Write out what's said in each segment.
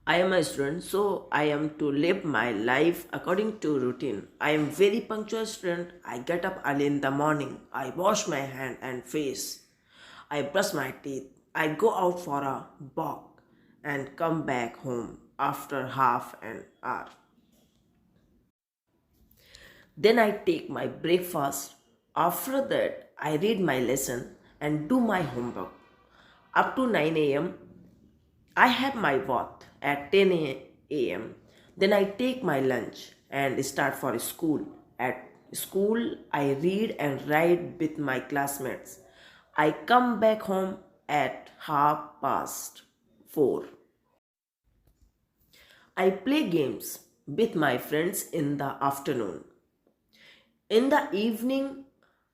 I am a student, so I am to live my life according to routine. I am very punctual student. I get up early in the morning. I wash my hand and face. I brush my teeth. I go out for a walk and come back home after half an hour. Then I take my breakfast. After that, I read my lesson and do my homework. Up to 9 a.m., I have my bath at 10 a.m. Then I take my lunch and start for school. At school, I read and write with my classmates. I come back home at 4:30. I play games with my friends in the afternoon. In the evening,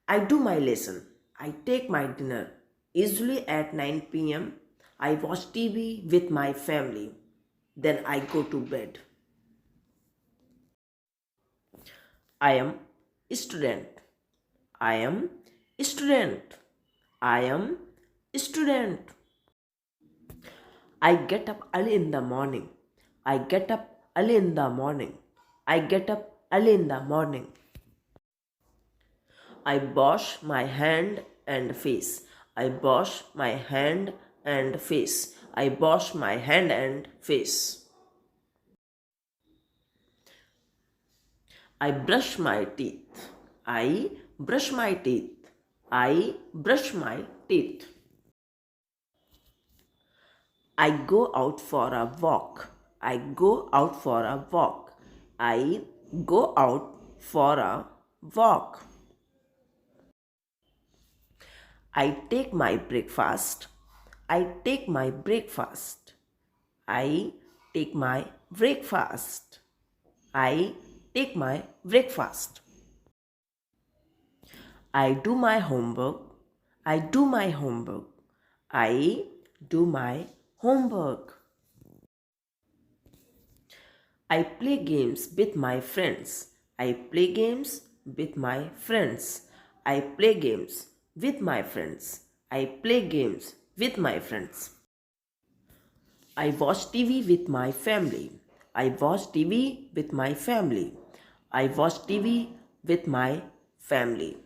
I do my lesson. I take my dinner. Usually at 9 p.m., I watch TV with my family. Then I go to bed. I am student. I am student. I am student. I get up early in the morning. I get up early in the morning. I get up early in the morning. I wash my hand and face. I wash my hand and face. I wash my hand and face. I brush my teeth. I brush my teeth. I brush my teeth. I go out for a walk. I go out for a walk. I go out for a walk. I take my breakfast. I take my breakfast. I take my breakfast. I take my breakfast. I do my homework. I do my homework. I do my homework. I play games with my friends. I play games with my friends. I play games with my friends. I play games with my friends. I watch TV with my family. I watch TV with my family. I watch TV with my family.